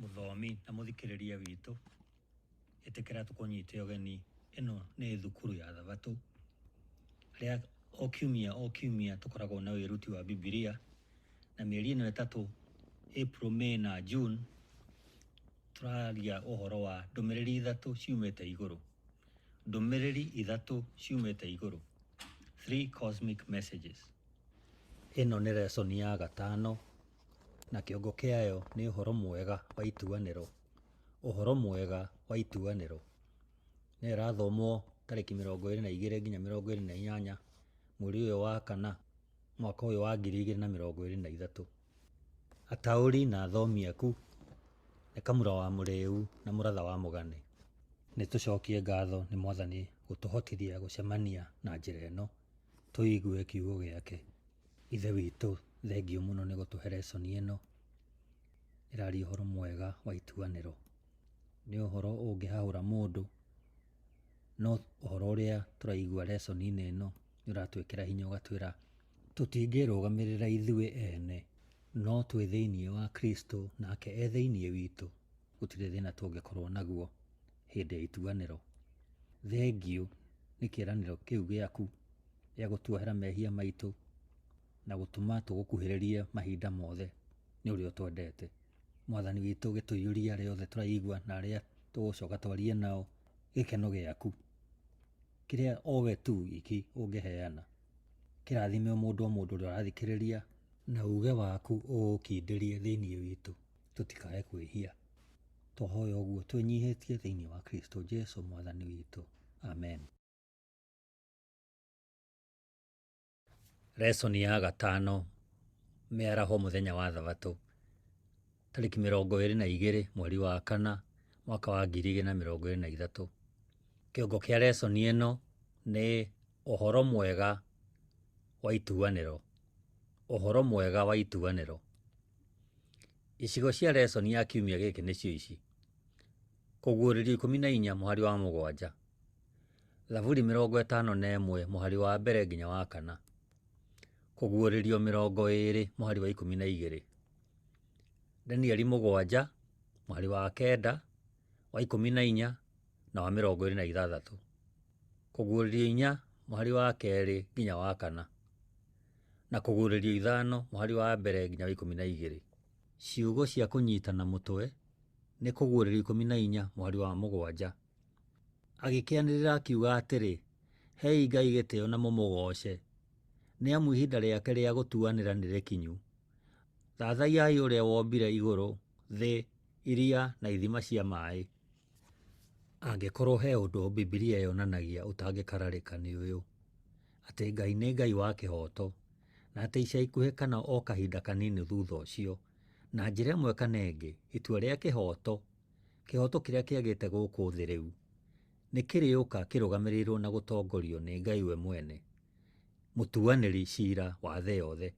Muthomi na muthikiriria witu itikira tukunyite ugeni. Ino ni thukuru ya Thabatũ aria o kiumia tukoragwo na wiruti wa Bibilia, na mieri ino itatu, April, May na June, turaria uhoro wa ndumiriri ithatu ciumite iguru. Ndumiriri ithatu ciumite iguru. 3 cosmic messages. Ino ni lesson ya gatano na kiongo kiayo ni uhoro mwega wa ituaniro. Uhoro mwega wa ituaniro ni irathomwo tariki 22 nginya 28 mweri uyu wa kana mwaka uyu wa 2023. Atauri na athomi aku ni Kamura wa Mũrĩu na Mũratha wa Mũgane. Ni tucokie ngatho ni Mwathani gutuhotithia gucemania na njira ino tuigue kiugo giake. Ithe witu, thengio muno ni gutuhe lesson ino iraria uhoro mwega wa ituaniro. Ni uhoro ungihahura mundu, no uhoro uria turaigua lesson ino ni uratwikira hinya ugatwira tutingirugamirira ithui ene, no twi thiini wa Kristo nake e thiini witu, gutire thina tungikorwo naguo hindi ya ituaniro. Thengio ni kiraniro kiu giaku ya gutuohera mehia maitu na gutuma tugukuhiririe mahinda mothe ni uri utwendete. Mwathani witu gituiyuria riothe turaigua na aria tugucoka twarie nao, gikeno giaku kiria owe tu iki ungiheana kirathime mundu o mundu uria arathikiriria, na uge waku ukindirie thiini witu tutikae kwihia. Twahoya uguo twinyihitie thiini wa Kristo Jesu Mwathani witu. Amen. Lesson ya gatano, miaraho muthenya wa Thabatũ, tariki 22 mweri wa kana mwaka wa 2023. Kiongo kia lesson ino ni uhoro mwega wa ituaniro. Uhoro mwega wa ituaniro. Icigo cia lesson ya kiumia giki nicio ici: kuguuririo 14 muhari wa 7, Thaburi 51 muhari wa mbere nginya wa kana, kuguuririo 20 muhari wa 12, Danieli 7 muhari wa 9 wa 14 na wa 26, kuguuririo 4 muhari wa 2 nginya wa 4, na kuguuririo 5 muhari wa mbere nginya wa 12. Ciugo cia kunyitana mutwe ni kuguuririo 14 muhari wa 7, agikianirira akiuga atiri, hei Ngai gitio na mumugoce, ni amu ihinda riake ria gutuanira ni rikinyu. Thathaiyai uria wombire iguru, thi, iria na ithima cia mai. Angikorwo he undu Bibilia yonanagia utangikararika ni uyu, ati Ngai ni Ngai wa kihoto, na ati ica ikuhi kana o kahinda kanini thutha ucio, na njira imwe kana ingi, itua ria kihoto kiria kiagite guku thi riu ni kiriuka kirugamirirwo na gutongorio ni Ngai we mwene, mutuaniri cira wa thi yothe.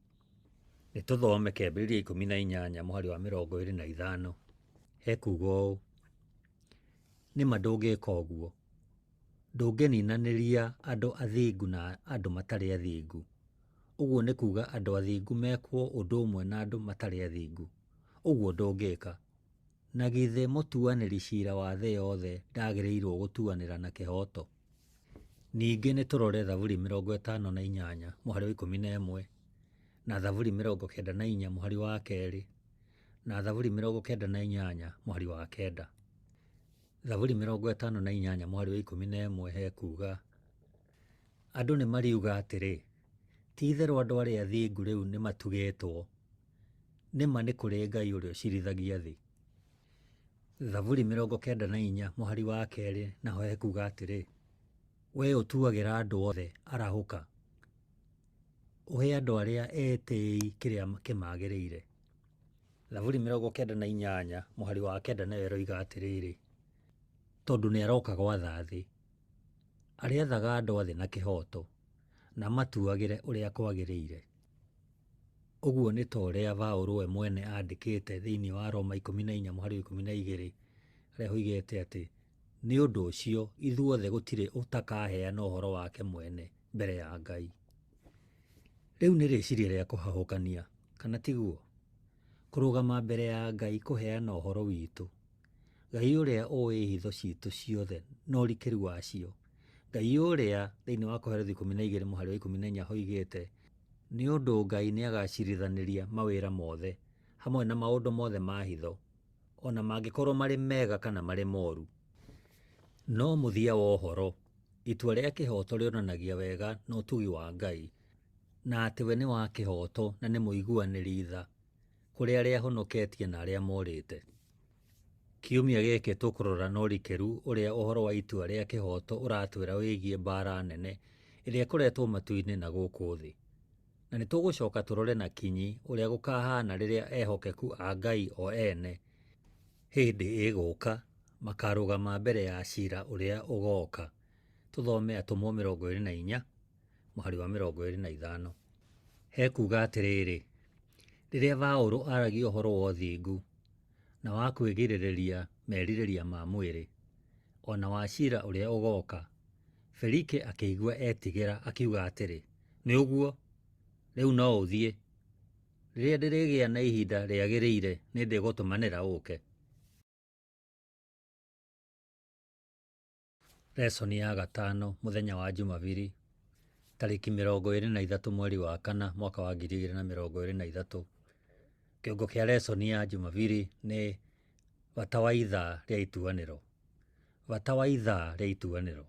Ni tuthome Kĩambĩrĩria 18 muhari wa 25. Hekuga ũũ: nima ndũngĩka ũguo, ndũngĩninanĩria andũ athingu na andũ matarĩ athingu. Ũguo nĩ kuga andũ athingu mekwo ũndũ ũmwe na andũ matarĩ athingu. Ũguo ndũngĩka. Na githĩ mũtuanĩri cira wa thĩ yothe ndagĩrĩirwo gũtuanĩra na kĩhoto? Ningĩ nĩ tũrore Thaburi 58 muhari wa 11, na Thaburi 94 muhari wa 2, na Thaburi 98 muhari wa 9. Thaburi 58 muhari wa 11 hekuga: andũ nĩ mariuga atĩrĩ, ti-itherũ andũ arĩa athingu rĩu nĩ matugĩtwo, nĩma nĩ kũrĩ Ngai ũrĩa ũcirithagia thĩ. Thaburi 94 muhari wa 2 naho hekuga atĩrĩ, we ũtuagĩra andũ othe arahũka, ũhe andũ arĩa etĩĩi kĩrĩa kĩmagĩrĩire. Thaburi 98 muhari wa 9 nayo ĩroiga atĩrĩrĩ, tondũ nĩ aroka gwatha thĩ, arĩathaga andũ athĩ na kĩhoto, na matuagĩre ũrĩa kwagĩrĩire. Ũguo nĩ ta ũrĩa Paũlũ we mwene andĩkĩte thĩinĩ wa Roma 14 muhari wa 12, harĩa hoigĩte atĩ nĩ ũndũ ũcio ithuothe gũtirĩ ũtakaheana ũhoro wake mwene mbere ya Ngai. Rĩu nĩ rĩciria rĩa kũhahũkania, kana tiguo? kũrũgama mbere ya Ngai kũheana ũhoro witũ. Ngai ũrĩa ũĩ hitho citũ ciothe na ũrikĩru wacio. Ngai ũrĩa thĩinĩ wa Koherethi 12:14 hoigĩte, nĩ ũndũ Ngai nĩ agacirithanĩria mawĩra mothe hamwe na maũndũ mothe ma hitho, ona mangĩkorwo marĩ mega kana marĩ moru. No mũthia wa ũhoro, itua rĩa kĩhooto rĩonanagia wega na ũtugi wa Ngai, na atĩ we nĩ wa kĩhooto na nĩ mũiguanĩri tha kũrĩ arĩa ahonoketie na arĩa morĩte. Kiumia gĩkĩ tũkũrora na ũrikĩru ũrĩa ũhoro wa itua rĩa kĩhooto ũratwĩra wĩgiĩ mbara nene ĩrĩa ĩkoretwo matu-inĩ na gũkũ thĩ. Na nĩ tũgũcoka tũrore na kinyi ũrĩa gũkahana rĩrĩa ehokeku a Ngai o ene hĩndĩ ĩgũka makarũgama mbere ya ciira ũrĩa ũgoka. Tũthome Atũmwo 24 mũhari wa 25. Hekuga atĩrĩrĩ, rĩrĩa Paũlũ aragia ũhoro wa ũthingu na wa kwĩgirĩrĩria merirĩria ma mwĩrĩ, ona wa ciira ũrĩa ũgoka, Felike akĩigua etigĩra akiuga atĩrĩ, nĩ ũguo, rĩu no ũthiĩ. Rĩrĩa ndĩrĩgĩa na ihinda rĩagĩrĩire nĩ ndĩgũtũmanĩra ũke. Lesoni ya 5 mũthenya wa Jumabiri, tarĩki 23 mweri wa 4 mwaka wa 2023. Kĩongo kĩa lesoni ya Jumabiri nĩ bata wa ithaa rĩa ituanĩro. Bata wa ithaa rĩa ituanĩro.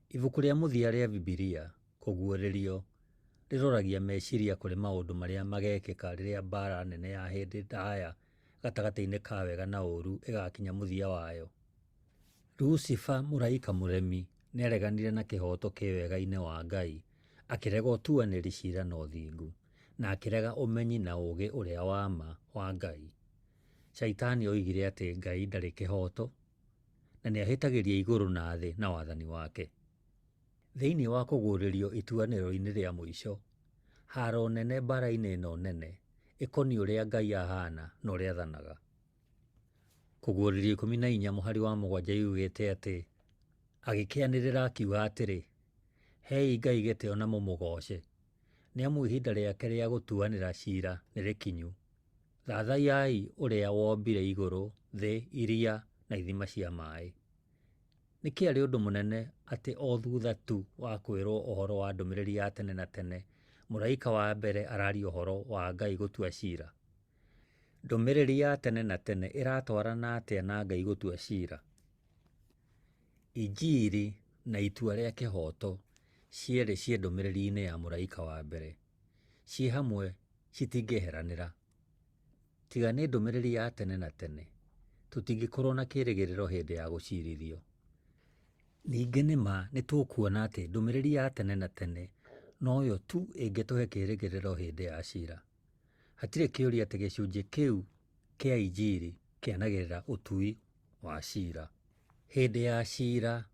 Ibuku rĩa mũthia rĩa Bibilia, kũguũrĩrio, rĩroragia meciria kũrĩ maũndũ marĩa magekĩka rĩrĩa mbara nene ya hĩndĩ ndaya gatagatĩ-inĩ ka wega na ũũru ĩgakinya mũthia wayo. Lucifer mũraika mũremi nĩ areganire na kĩhooto kĩwega-inĩ wa Ngai, akĩrega ũtuanĩri ciira na ũthingu, na akĩrega ũmenyi na ũũgĩ ũrĩa wa ma wa Ngai. Shaitani oigire atĩ Ngai ndarĩ kĩhooto na nĩ ahĩtagĩria igũrũ na thĩ na wathani wake. Thĩinĩ wa kũguũrĩrio ituanĩro-inĩ rĩa mũico, haro nene mbara-inĩ ĩno nene ĩkoniĩ ũrĩa Ngai ahana na ũrĩa athanaga. Kũguũrĩrio 14 mũhari wa 7 yugĩte atĩ, agĩkĩanĩrĩra akiuga atĩrĩ, hei Ngai gĩtĩo na mũmũgooce, nĩ amu ihinda rĩake rĩa gũtuanĩra ciira nĩ rĩkinyu. Thathaiyai ũrĩa wombire igũrũ, thĩ, iria na ithima cia maaĩ. Nĩ kĩarĩ ũndũ mũnene atĩ o thutha tu wa kwĩrwo ũhoro wa ndũmĩrĩri ya tene na tene, mũraika wa mbere araria ũhoro wa Ngai gũtua ciira. Ndũmĩrĩri ya tene na tene ĩratwarana atĩa na Ngai gũtua ciira? Injiri na itua rĩa kĩhooto cierĩ ciĩ ndũmĩrĩri-inĩ ya mũraika wa mbere. Ciĩ hamwe citingĩeheranĩra. Tiga nĩ ndũmĩrĩri ya tene na tene, tũtingĩkorwo na kĩĩrĩgĩrĩro hĩndĩ ya gũciirithio. Ningĩ nĩma nĩ tũkuona atĩ ndũmĩrĩri ya tene na tene noyo tu ĩngĩtũhe kĩĩrĩgĩrĩro hĩndĩ ya ciira. Hatirĩ kĩũria atĩ gĩcunjĩ kĩu kĩa injiri kĩanagĩrĩra ũtui wa ciira. Hĩndĩ ya ciira,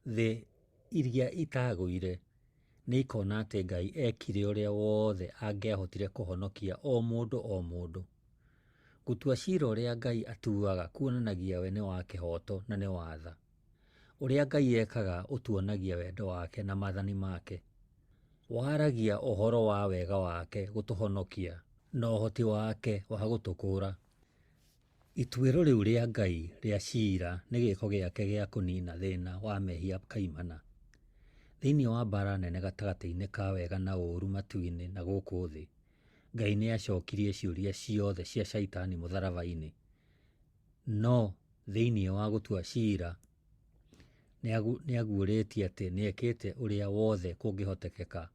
thĩ iria itagũire nĩ ikona atĩ Ngai ekire ũrĩa wothe angĩahotire kũhonokia o mũndũ o mũndũ. Gũtua ciira ũrĩa Ngai atuaga kuonanagia we nĩ wa kĩhooto na nĩ wa tha. Ũrĩa Ngai ekaga ũtuonagia wendo wake na maathani make. Waragia ũhoro wa wega wake gũtũhonokia na ũhoti wake wa gũtũkũũra. Ituĩro rĩu rĩa Ngai rĩa ciira nĩ gĩĩko gĩake gĩa kũniina thĩna wa mehia kaimana. Thĩinĩ wa mbara nene gatagatĩ-inĩ ka wega na ũũru matu-inĩ na gũkũ thĩ, Ngai nĩ acokirie ciũria ciothe cia Shaitani mũtharaba-inĩ. No thĩinĩ wa gũtua ciira, nĩ aguũrĩtie atĩ nĩ ekĩte ũrĩa wothe kũngĩhotekeka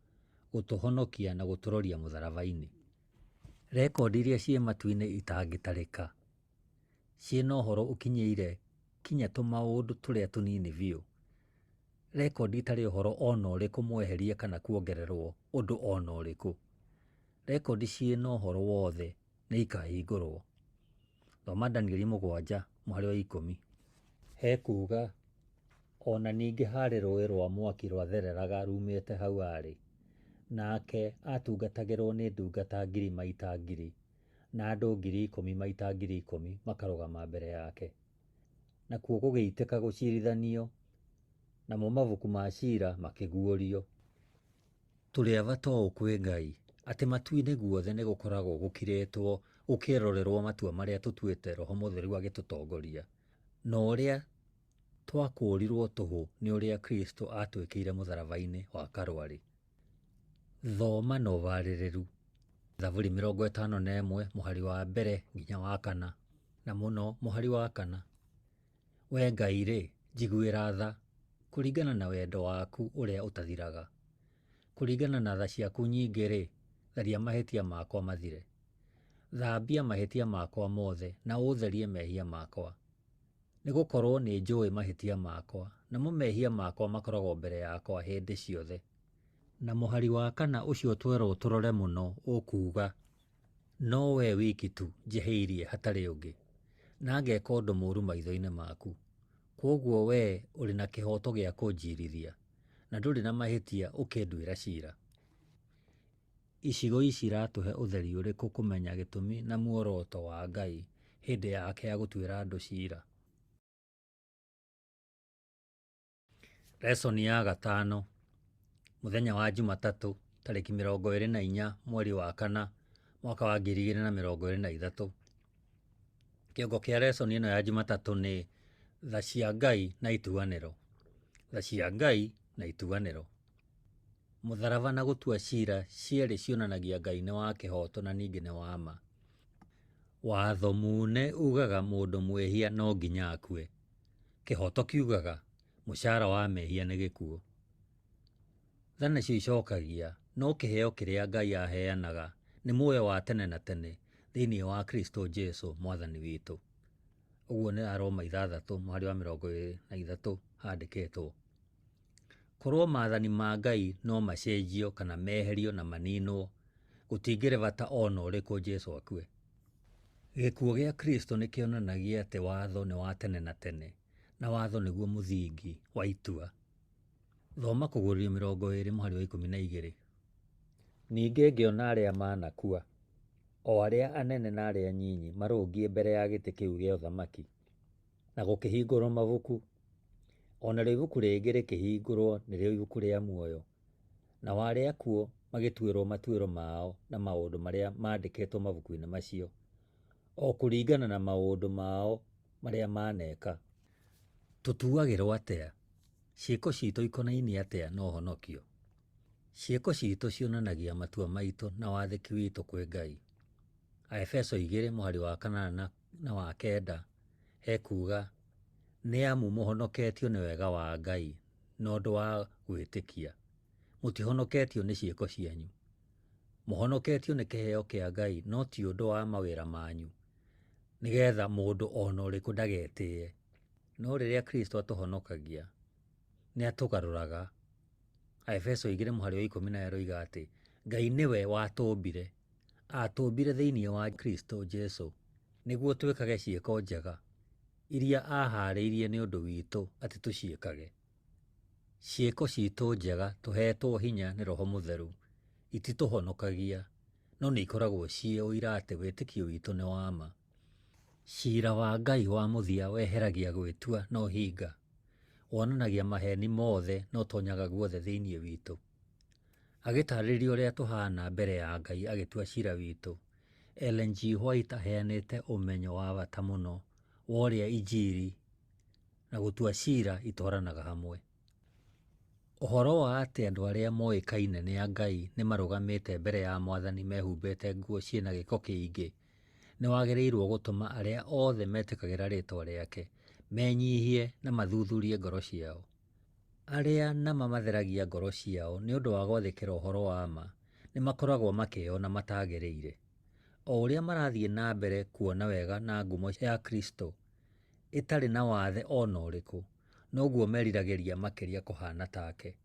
gũtũhonokia na gũtũroria mũtharaba-inĩ. Rekondi iria ciĩ matu-inĩ itangĩtarĩka, ciĩna ũhoro ũkinyĩire kinya tũmaũndũ tũrĩa tũnini biũ. Rekondi itarĩ ũhoro ona ũrĩkũ mweherie kana kuongererwo ũndũ ona ũrĩkũ. Rekondi ciĩna ũhoro wothe nĩ ikahingũrwo. Thoma Danieli 7 mũhari wa 10. Hekuga, ona ningĩ harĩ rũũĩ rwa mwaki rwathereraga rumĩte hau arĩ, nake atungatagĩrwo nĩ ndungata 1000 maita 1000 na andũ 10,000 maita 10,000 makarũgama mbere yake. Nakuo gũgĩitĩka gũciirithanio, namo mabuku ma ciira makĩguũrio. Tũrĩ abata ũũ kwĩ Ngai atĩ matu-inĩ guothe nĩ gũkoragwo gũkirĩtwo ũkĩrorerwo matua marĩa tũtuĩte Roho Mũtheru agĩtũtongoria, na ũrĩa twakũũrirwo tũhũ nĩ ũrĩa Kristo atwĩkĩire mũtharaba-inĩ wa Karũarĩ. Thoma na ũbarĩrĩru. Zaburi 51 mũhari wa mbere nginya wa 4, na mũno mũhari wa 4. Wee Ngai-rĩ, njiguĩra tha kũringana na wendo waku ũrĩa ũtathiraga. Kũringana na tha ciaku nyingĩ-rĩ, tharia mahĩtia makwa mathire. Thambia mahĩtia makwa mothe na ũtherie mehia makwa. Nĩgũkorwo nĩ njũĩ mahĩtia makwa, namo mehia makwa makoragwo mbere yakwa hĩndĩ ciothe. Na mũhari wa 4 ũcio twerwo tũrore mũno ũkuuga, no wee wiki tu njĩhĩirie hatarĩ ũngĩ, na ngeka ũndũ mũũru maitho-inĩ maku. Kwoguo wee ũrĩ na kĩhooto gĩa kũnjiirithia, na ndũrĩ na mahĩtia ũkĩnduĩra ciira. Icigo ici iratũhe ũtheri ũrĩkũ kũmenya gĩtũmi na muoroto wa Ngai hĩndĩ yake ya gũtuĩra andũ ciira? Lesson ya 5, mũthenya wa Jumatatũ, tarĩki 24 mweri wa 4 mwaka wa 2023. Kĩongo kĩa lesson ĩno ya Jumatatũ nĩ tha cia Ngai na ituanĩro. Tha cia Ngai na ituanĩro. Mũtharaba na gũtua ciira cierĩ cionanagia Ngai nĩ wa kĩhooto na ningĩ nĩ wa ma. Watho mune ugaga mũndũ mwĩhia no nginya akue. Kĩhooto kiugaga mũcara wa mehia nĩ gĩkuũ. Tha nacio icokagia no kĩheo kĩrĩa Ngai aheanaga nĩ muoyo wa tene na tene thĩinĩ wa Kristo Jesũ mwathani witũ. Ũguo nĩ Aroma 6 mweri wa 23 handĩkĩtwo. Korwo maathani ma Ngai no macenjio kana meherio na maninwo, gũtingĩrĩ bata ona ũrĩkũ Jesũ akue. Gĩkuũ gĩa Kristo nĩ kĩonanagia atĩ watho nĩ wa tene na tene, na watho nĩguo mũthingi wa itua. Thoma Kũguũrio 20 mũhari wa 12. Ningĩ ngĩona arĩa manakua, o arĩa anene na arĩa anyinyi marũngiĩ mbere ya gĩtĩ kĩu gĩa ũthamaki, na gũkĩhingũrwo mabuku. O narĩo ibuku rĩngĩ rĩkĩhingũrwo nĩrĩo ibuku rĩa muoyo. Nao arĩa akuũ magĩtuĩrwo matuĩro mao na maũndũ marĩa maandĩkĩtwo mabuku-inĩ macio, o kũringana na maũndũ mao marĩa maneka. Tũtuagĩrwo atĩa? Ciĩko ciitũ ikonainie atĩa na ũhonokio? Ciĩko ciitũ cionanagia matua maitũ na wathĩki witũ kwĩ Ngai. Aefeso 2 mũhari wa 8 na wa 9 hekuga, nĩ amu mũhonoketio nĩ wega wa Ngai na ũndũ wa gwĩtĩkia. Mũtihonoketio nĩ ciĩko cianyu. Mũhonoketio nĩ kĩheo kĩa Ngai no ti ũndũ wa mawĩra manyu, nĩgetha mũndũ ona ũrĩkũ ndagetĩĩe. No rĩrĩa Kristo atũhonokagia, nĩ atũgarũraga. Aefeso 2 mũhari wa 10 eroiga atĩ Ngai nĩwe watũũmbire, atũũmbire thĩinĩ wa Kristo Jesũ nĩguo twĩkage ciĩko njega iria ahaarĩirie nĩ ũndũ witũ atĩ tũciĩkage. Ciĩko ciitũ njega tũhetwo hinya nĩ Roho Mũtheru ititũhonokagia, no nĩ ikoragwo ciĩ ũira atĩ wĩtĩkio witũ nĩ wa ma. Ciira wa Ngai wa mũthia weheragia gwĩtua na ũhinga, wonanagia maheni mothe no tonyaga guothe thĩinĩ witũ. Agĩtaarĩria ũrĩa tũhaana mbere ya Ngai agĩtua ciira witũ, Ellen G. White aheanĩte ũmenyo wa bata mũno wa ũrĩa injiri na gũtua ciira itwaranaga hamwe. Ũhoro wa atĩ andũ arĩa moĩkaine nĩ a Ngai nĩ marũgamĩte mbere ya Mwathani mehumbĩte nguo ciĩna gĩko kĩingĩ, nĩ wagĩrĩirwo gũtũma arĩa othe metĩkagĩra rĩĩtwa rĩake menyihie na mathuthurie ngoro ciao. Arĩa nama matheragia ngoro ciao nĩ ũndũ wa gwathĩkĩra ũhoro wa ma nĩ makoragwo makĩona matagĩrĩire. O ũrĩa marathiĩ na mbere kuona wega na ngumo ya Kristo ĩtarĩ na wathe ona ũrĩkũ, noguo meriragĩria makĩria kũhaana take,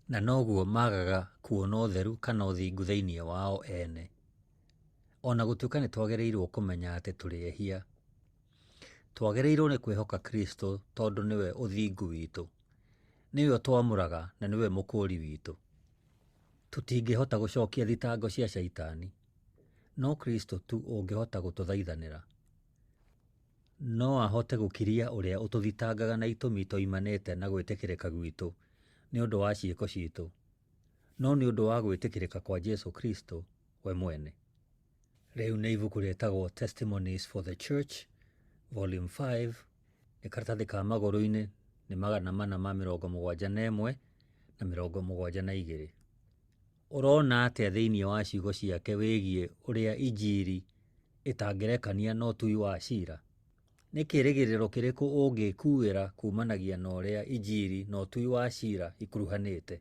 na noguo magaga kuona ũtheru kana ũthingu thĩinĩ wao ene. Ona gũtuĩka nĩ twagĩrĩirwo kũmenya atĩ tũrĩ ehia, twagĩrĩirwo nĩ kwĩhoka Kristo tondũ nĩwe ũthingu witũ, nĩwe twamũraga na nĩwe mũkũũri witũ. Tũtingĩhota gũcokia thitango cia Shaitani, no Kristo tu ũngĩhota gũtũthaithanĩra. No ahote gũkiria ũrĩa ũtũthitangaga na itũmi toimanĩte na gwĩtĩkĩrĩka gwitũ nĩ ũndũ wa ciĩko ciitũ, no nĩ ũndũ wa gwĩtĩkĩrĩka kwa Jesũ Kristo we mwene. Rĩu nĩ ibuku rĩtagwo Testimonies for the Church, Volume 5, nĩ karatathi ka magũrũ-inĩ, nĩ 471 na 72. Ũrona atĩa thĩinĩ wa ciugo ciake wĩgiĩ ũrĩa injiri ĩtangĩrekania na ũtui wa cira? Nĩ kĩĩrĩgĩrĩro kĩrĩkũ ũngĩkuĩra kumanagia na ũrĩa injiri na ũtui wa cira ikuruhanĩte?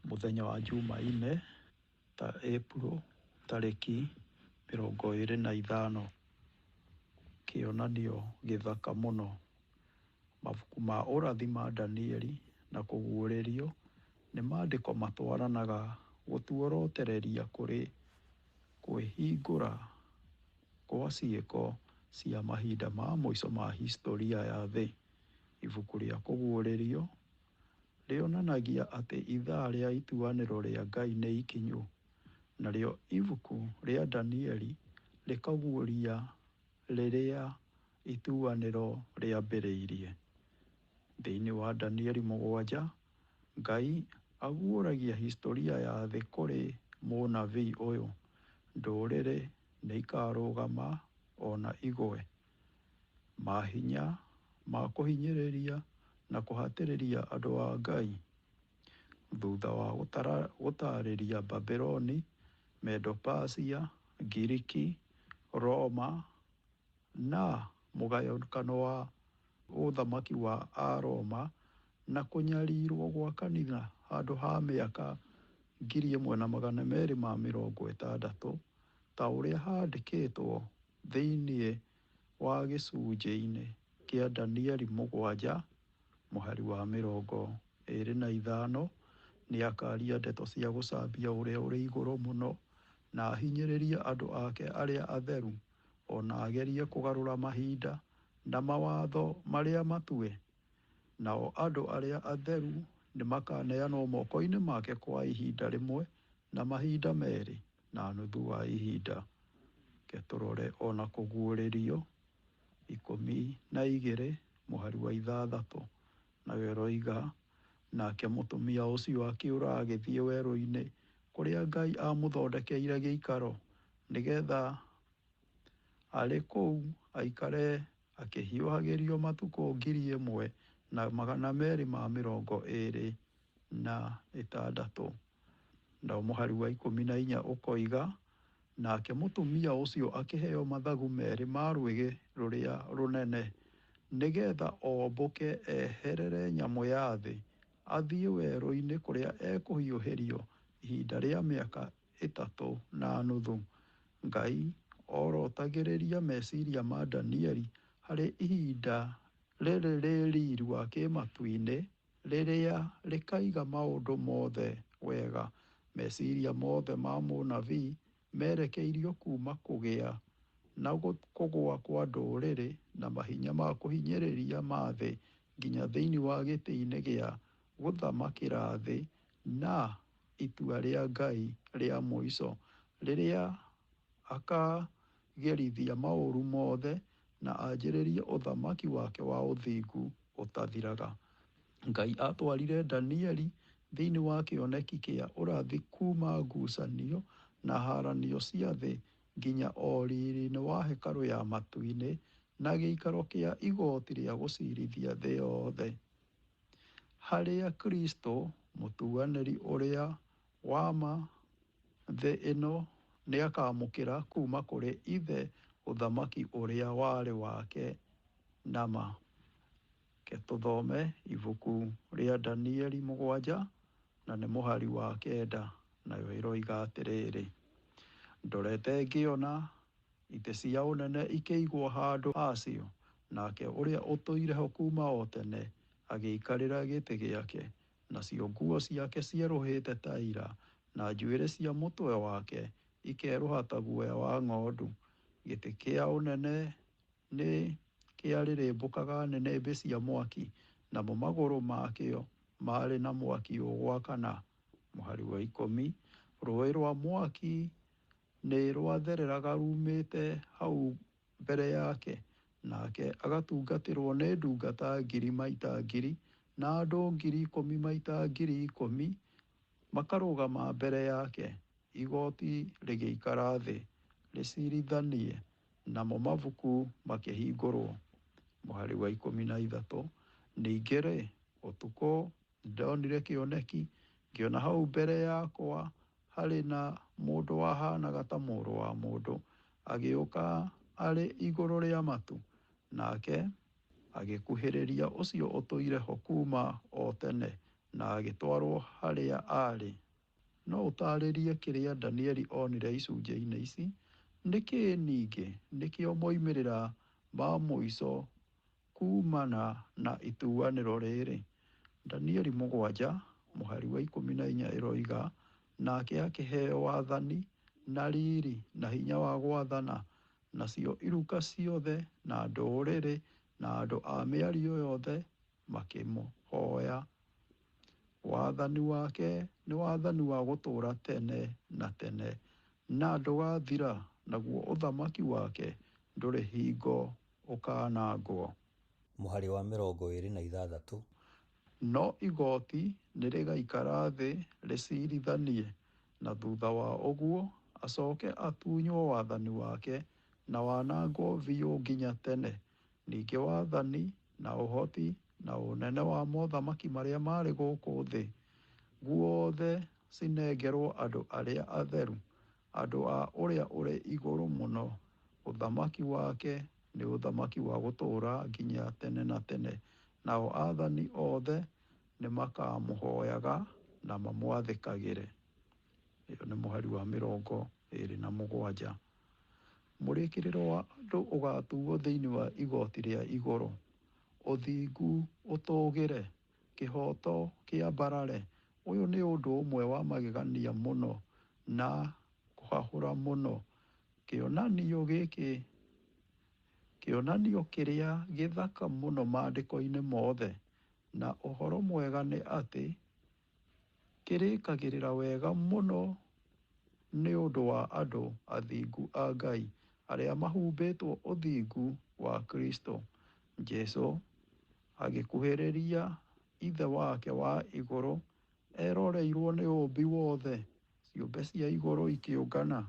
Mũthenya wa Jumaine ta April tarĩki 25, kĩonanio gĩthaka mũno. Mabuku ma ũrathi ma Danieli na kũguũrĩrio nĩ maandĩko matwaranaga gũtuorotereria kũrĩ kwĩhingũra kwa ciĩko cia mahinda ma mũico ma historia ya thĩ. Ibuku rĩa kũguũrĩrio rĩonanagia atĩ ithaa rĩa ituanĩro rĩa Ngai nĩ ikinyu, narĩo ibuku rĩa Danieli rĩkaguũria rĩrĩa ituanĩro rĩambĩrĩirie. Thĩinĩ wa Danieli 7, Ngai aguũragia historia ya thĩ kũrĩ mũnabii ũyũ: ndũrĩrĩ nĩ ikarũgama ona igwe. Mahinya ma kũhinyĩrĩria na kũhatĩrĩria andũ a Ngai. Thutha wa gũtaarĩria Babyloni, Medo-Persia, Giriki, Roma na mũgayũkano wa ũthamaki wa Aroma na kũnyarirwo gwa kanitha handũ ha mĩaka 1260 ta ũrĩa handĩkĩtwo thĩinĩ wa gĩcunjĩ-inĩ kĩa Danieli 7 mũhari wa 25, nĩ akaaria ndeto cia gũcambia ũrĩa ũrĩ igũrũ mũno na ahinyĩrĩrie andũ ake arĩa atheru, ona agerie kũgarũra mahinda na mawatho marĩa matue. Nao andũ arĩa atheru nĩ makaneanwo moko-inĩ make kwa ihinda rĩmwe na mahinda merĩ na nuthu wa ihinda. Ketũrore ona kũguũrĩrio 12 mũhari wa 6, nayo ĩroiga, nake mũtumia ũcio akĩũra agĩthiĩ werũ-inĩ kũrĩa Ngai amũthondekeire gĩikaro, nĩgetha arĩ kũu aikare akĩhiũhagĩrio matukũ 1226. Nao mũhari wa 14 ũkoiga, nake mũtumia ũcio akĩheo mathagu merĩ ma rwĩgĩ rũrĩa rũnene, nĩgetha ombũke eherere nyamũ ya thĩ, athiĩ werũ-inĩ kũrĩa ekũhiũhĩrio ihinda rĩa mĩaka 3.5. Ngai orotagĩrĩria meciria ma Danieli harĩ ihinda rĩrĩ rĩ riiri wa kĩmatu-inĩ, rĩrĩa rĩkaiga maũndũ mothe wega. Meciria mothe ma mũnabii merekeirio kuma kũgĩa na kũgũa kwa ndũrĩrĩ na mahinya ma kũhinyĩrĩria ma thĩ nginya thĩinĩ wa gĩtĩ-inĩ gĩa gũthamakĩra thĩ na itua rĩa Ngai rĩa mũico, rĩrĩa akagerithia maũru mothe na anjĩrĩrie ũthamaki wake wa ũthingu ũtathiraga. Ngai atwarire Danieli thĩinĩ wa kĩoneki kĩa ũrathi kuma ngucanio na haranio cia thĩ nginya o riri-inĩ wa hekarũ ya matu-inĩ na gĩikaro kĩa igoti rĩa gũcirithia thĩ yothe, harĩa Kristo mũtuanĩri ũrĩa wa ma thĩ ĩno nĩ akamũkĩra kuma kũrĩ ithe ũthamaki ũrĩa warĩ wake na ma. Tũthome ibuku rĩa Danieli 7 na nĩ mũhari wa 9, nayo ĩroiga atĩrĩrĩ: ndorete ngĩona itĩ cia ũnene ikĩigwo handũ hacio, nake ũrĩa ũtũire ho kuma o tene agĩikarĩra gĩtĩ gĩake, nacio nguo ciake cierũhĩte ta ira, na njuĩrĩ cia mũtwe wake ikerũha ta guoya wa ng'ondu. Gĩtĩ kĩa ũnene nĩ kĩarĩrĩmbũkaga nĩnĩmbĩ cia mwaki, namo magũrũ makĩo marĩ na mwaki ũgwakana. Mũhari wa 10, rũĩ rwa mwaki nĩ rwathereraga rumĩte hau mbere yake, nake agatungatĩrwo nĩ ndungata 10,000 maita 10,000 na andũ 10,000 maita 10,000 makarũgama mbere yake, igoti rĩgĩikara thĩ rĩcirithanie, namo mabuku makĩhingũrwo. Mũhari wa 13. Ningĩ-rĩ, ũtukũ ndonire kĩoneki, ngĩona hau mbere yakwa harĩ na mũndũ wahanaga ta mũrũ wa mũndũ, agĩũka arĩ igũrũ rĩa matu, nake agĩkuhĩrĩria ũcio ũtũire ho kuma o tene, na agĩtwarwo harĩa arĩ. No ũtarĩrie kĩrĩa Danieli onire icunjĩ-inĩ ici? Nĩkĩĩ ningĩ nĩkĩo moimĩrĩra ma mũico kumana na ituanĩro rĩrĩ? Danieli 7 mũhari wa 14 ĩroiga, nake akĩheo wathani na riri na hinya wa gwathana, nacio iruka ciothe na ndũrĩrĩ na andũ a mĩario yothe makĩmũhoya. Wathani wake nĩ wathani wa gũtũũra tene na tene, na ndũgathira, naguo ũthamaki wake ndũrĩ hingo ũkanangwo. Mũhari wa 26. No igoti nĩrĩgaikara thĩ rĩcirithanie, na thutha wa ũguo acoke atunywo wathani wake na wanangwo biũ nginya tene. Ningĩ wathani na ũhoti na ũnene wa mothamaki marĩa marĩ gũkũ thĩ guothe cinengerwo andũ arĩa atheru, andũ a ũrĩa ũrĩ igũrũ mũno. Ũthamaki wake nĩ ũthamaki wa gũtũũra nginya tene na tene, nao athani othe nĩ makamũhoyaga na mamwathĩkagĩre. Ĩyo nĩ mũhari wa 27. Mũrĩkĩrĩro wa andũ ũgatuo thĩinĩ wa igoti rĩa igũrũ. Ũthingu ũtũgĩre, kĩhoto kĩambarare. Ũyũ nĩ ũndũ ũmwe wa magegania mũno na kũhahũra mũno. Kĩonanio kĩrĩa gĩthaka mũno maandĩko-inĩ mothe, na ũhoro mwega nĩ atĩ kĩrĩkagĩrĩra wega mũno nĩ ũndũ wa andũ athingu a Ngai, arĩa mahumbĩtwo ũthingu wa Kristo Jesũ, agĩkuhĩrĩria ithe wake wa igũrũ, eroreirwo nĩ ũũmbi wothe, ciũmbe cia igũrũ ikĩũngana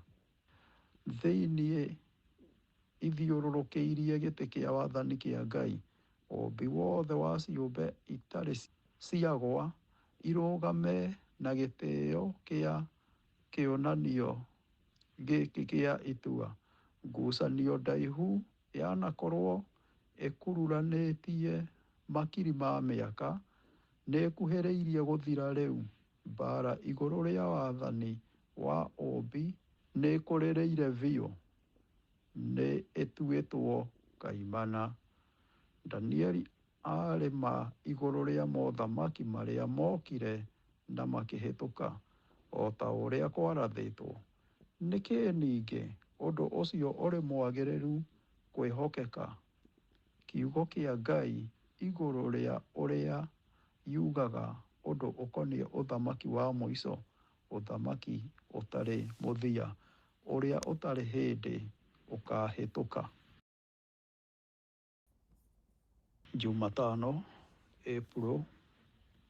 thĩinĩ ithiũrũrũkĩirie gĩtĩ kĩa wathani kĩa Ngai. Ũũmbi wothe wa ciũmbe itarĩ ciagwa irũgame na gĩtĩo kĩa kĩonanio gĩkĩ kĩa itua. Ngucanio ndaihu yanakorwo ĩkururanĩtie makiri ma mĩaka, nĩ ĩkuhĩrĩirie gũthira rĩu. Mbara igũrũ rĩa wathani wa ũũmbi nĩ ĩkũrĩrĩire biũ, nĩ ĩtuĩtwo kaimana. Danieli arĩma igũrũ rĩa mothamaki marĩa mokire na makĩhĩtũka, o ta ũrĩa kwarathĩtwo. Nĩkĩĩ ningĩ ũndũ ũcio ũrĩ mwagĩrĩru kwĩhokeka? Kiugo kĩa Ngai igũrũ rĩa ũrĩa yugaga ũndũ ũkoniĩ ũthamaki wa mũico, ũthamaki ũtarĩ mũthia, ũrĩa ũtarĩ hĩndĩ ũkahĩtũka. Jumatano, Ĩpuro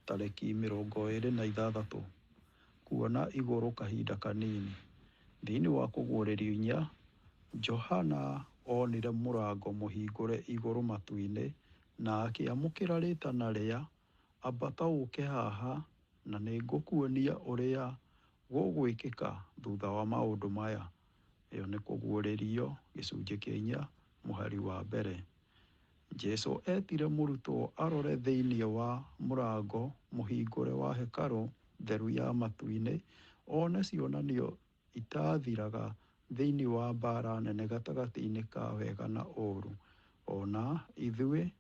tarĩki 26. Kuona igũrũ kahinda kanini. Thĩinĩ wa kũguũrĩrio 4, Johana onire mũrango mũhingũre igũrũ matu-inĩ, na akĩamũkĩra rĩĩtana rĩa, ambata ũũke haha, na nĩ ngũkuonia ũrĩa gũgwĩkĩka thutha wa maũndũ maya. Ĩyo nĩ kũguũrĩrio gĩcunjĩ kĩa 4 mũhari wa mbere. Jesũ etire mũrutwo arore thĩinĩ wa mũrango mũhingũre wa hekarũ theru ya matu-inĩ, one cionanio itathiraga thĩinĩ wa mbara nene gatagatĩ-inĩ ka wega na ũũru. Ona ithuĩ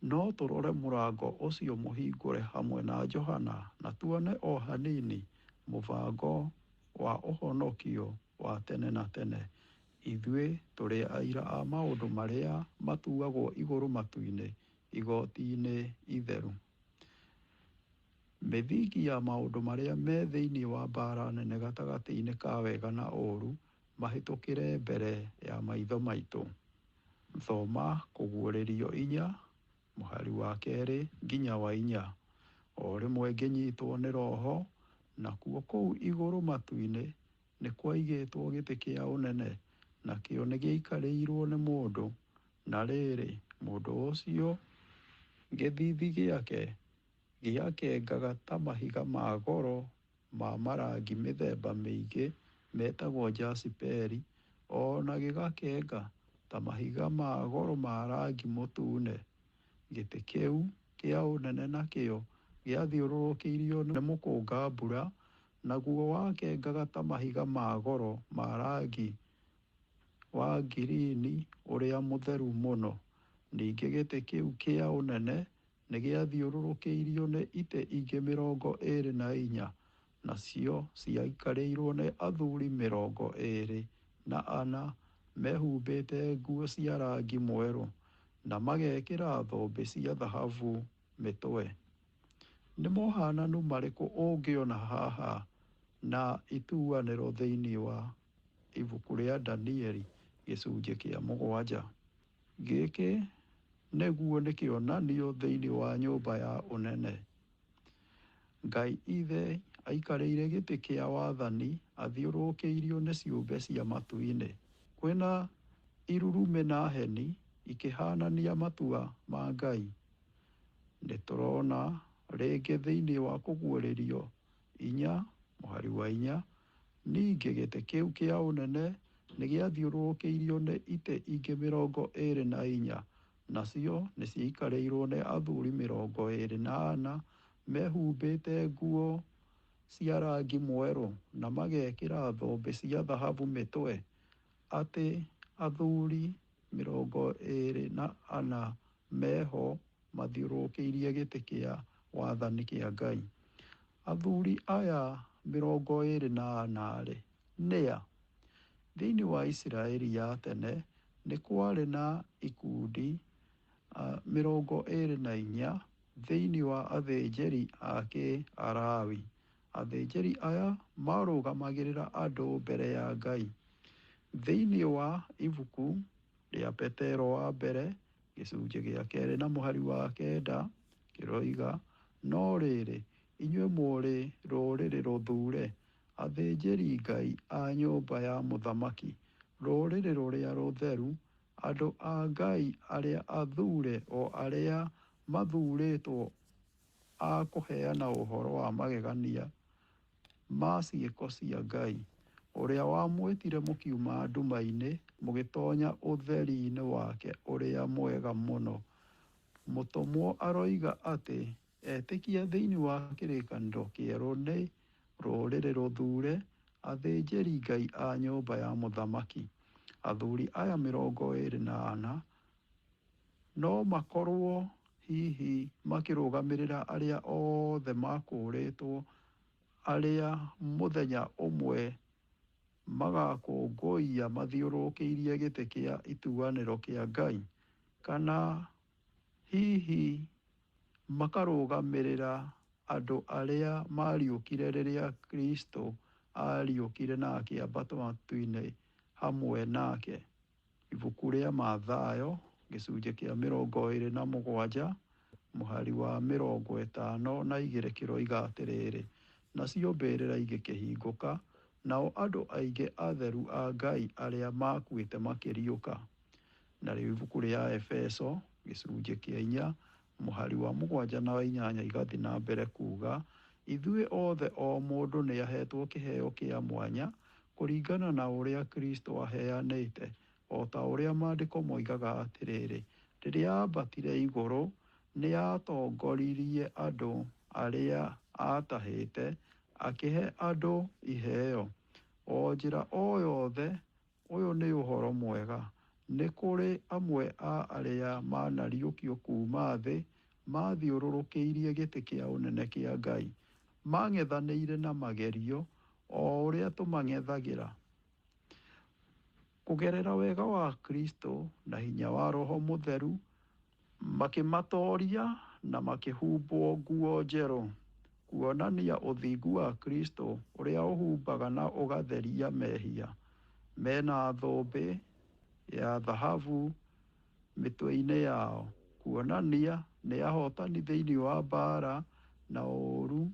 no tũrore mũrango ũcio mũhingũre hamwe na Johana, na tuone o hanini mũbango wa ũhonokio wa tene na tene. Ithuĩ tũrĩ aira a maũndũ marĩa matuagwo igũrũ matu-inĩ, igoti-inĩ itheru. Mĩthingi ya maũndũ marĩa me thĩinĩ wa mbara nene gatagatĩ-inĩ ka wega na ũũru mahĩtũkĩre mbere ya maitho maitũ. Thoma kũguũrĩrio 4 mũhari wa 2 nginya wa 4. O rĩmwe ngĩnyitwo nĩ Roho nakuo kũu igũrũ matu-inĩ nĩ kwaigĩtwo gĩtĩ kĩa ũnene, nakĩo nĩ gĩaikarĩirwo nĩ mũndũ, na rĩrĩ, mũndũ ũcio gĩthithi gĩake gĩakengaga ta mahiga ma goro ma marangi mĩthemba mĩingĩ metagwo jasiperi, ona gĩgakenga ta mahiga ma goro ma rangi mũtune. Gĩtĩ kĩu kĩa ũnene nakĩo gĩathiũrũrũkĩirio nĩ mũkũnga-mbura, naguo wakengaga ta mahiga ma goro ma rangi wa ngirini ũrĩa mũtheru mũno. Ningĩ gĩtĩ kĩu kĩa ũnene nĩ gĩathiũrũrũkĩirio nĩ itĩ ingĩ 24, nacio ciaikarĩirwo nĩ athuri 24 mehumbĩte nguo cia rangi mwerũ, na magekĩra thũmbĩ cia thahabu mĩtwe. Nĩ mohananu marĩkũ ũngĩona haha na ituanĩro thĩinĩ wa ibuku rĩa Danieli gĩcunjĩ kĩa 7? Gĩkĩ nĩguo nĩ kĩonanio thĩinĩ wa nyũmba ya ũnene. Ngai ithe aikarĩire gĩtĩ kĩa wathani athiũrũrũkĩirio nĩ ciũmbe cia matu-inĩ. Kwĩna irurume na heni ikĩhanania matua ma Ngai. Nĩ tũrona rĩngĩ thĩinĩ wa kũguũrĩrio 4:4, ningĩ gĩtĩ kĩu kĩa ũnene nĩ gĩathiũrũrũkĩirio nĩ itĩ ingĩ 24, nacio nĩ ciaikarĩirwo nĩ athuri 24 mehumbĩte nguo cia rangi mwerũ, na magekĩra thũmbĩ cia thahabu mĩtwe. Atĩ athuri 24 meho mathiũrũrũkĩirie gĩtĩ kĩa wathani kĩa Ngai. Athuri aya 24 nĩa? Thĩinĩ wa Isiraeli ya tene nĩ kwarĩ na ikundi 24 thĩinĩ wa athĩnjĩri ake Alawi. Athĩnjĩri aya marũgamagĩrĩra andũ mbere ya Ngai. Thĩinĩ wa ibuku rĩa Petero wa mbere gĩcunjĩ gĩa 2 na mũhari wa 9 kĩroiga, no rĩrĩ, inyuĩ mũrĩ rũrĩrĩ rũthure, athĩnjĩri Ngai a nyũmba ya mũthamaki, rũrĩrĩ rũrĩa rũtheru, andũ a Ngai arĩa athure, o arĩa mathurĩtwo a kũheana ũhoro wa magegania ma ciĩko cia Ngai, ũrĩa wamwĩtire mũkiuma nduma-inĩ mũgĩtonya ũtheri-inĩ wake ũrĩa mwega mũno. Mũtũmwo aroiga atĩ etĩkia thĩinĩ wa kĩrĩkanĩro kĩerũ nĩ rũrĩrĩ rũthure, athĩnjĩri Ngai a nyũmba ya mũthamaki. Athuri aya 24 no makorwo hihi makĩrũgamĩrĩra arĩa othe makũũrĩtwo, arĩa mũthenya ũmwe magakũngũiya mathiũrũrũkĩirie gĩtĩ kĩa ituanĩro kĩa Ngai, kana hihi makarũgamĩrĩra andũ arĩa mariũkire rĩrĩa Kristo ariũkire na akĩambata matu-inĩ hamwe nake. Ibuku rĩa Mathayo gĩcunjĩ kĩa 27 mũhari wa 52 kĩroiga atĩrĩrĩ, nacio mbĩrĩra igĩkĩhingũka, nao andũ aingĩ atheru a Ngai arĩa makuĩte makĩriũka. Narĩo ibuku rĩa Efeso gĩcunjĩ kĩa 4 mũhari wa 7 na 8 igathiĩ na mbere kuuga, ithuĩ othe o mũndũ nĩ ahetwo kĩheo kĩa mwanya kũringana na ũrĩa Kristo aheanĩte, o ta ũrĩa maandĩko moigaga atĩrĩrĩ, rĩrĩa aambatire igũrũ nĩ atongoririe andũ arĩa aatahĩte, akĩhe andũ iheo. O njĩra o yothe, ũyũ nĩ ũhoro mwega. Nĩ kũrĩ amwe a arĩa manariũkio kuuma thĩ mathiũrũrũkĩirie gĩtĩ kĩa ũnene kĩa Ngai, mang'ethanĩire na magerio o ũrĩa tũmang'ethagĩra. Kũgerera wega wa Kristo na hinya wa Roho Mũtheru, makĩmatooria na makĩhumbwo nguo njerũ, kuonania ũthingu wa Kristo ũrĩa ũhumbaga na ũgatheria mehia. Mena thũmbĩ ya thahabu mĩtwe-inĩ yao, kuonania nĩ ahotani thĩinĩ wa mbaara na ũũru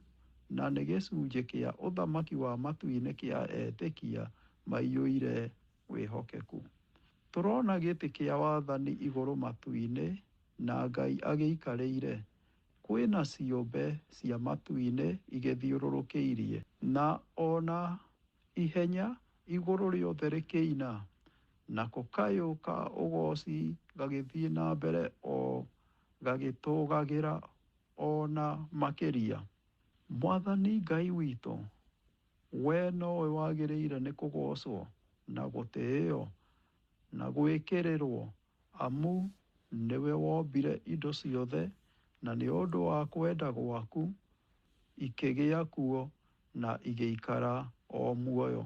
na nĩ gĩcunjĩ kĩa ũthamaki wa matu-inĩ kĩa etĩkia maiyũire wĩhokeku. Tũrona gĩtĩ kĩa wathani igũrũ matu-inĩ na Ngai agĩikarĩire. Kwĩna ciũmbe cia matu-inĩ igĩthiũrũrũkĩirie, na ona ihenya igũrũ rĩothe rĩkĩina, nako kayũ ka ũgoci gagĩthiĩ na mbere o gagĩtũgagĩra ona makĩria. Mwathani Ngai witũ, we nowe wagĩrĩire nĩ kũgocwo na gũtĩĩo na gwĩkĩrĩrwo, amu nĩwe wombire indo ciothe, na nĩ ũndũ wa kwenda gwaku ikĩgĩa kuo na igĩikara o muoyo.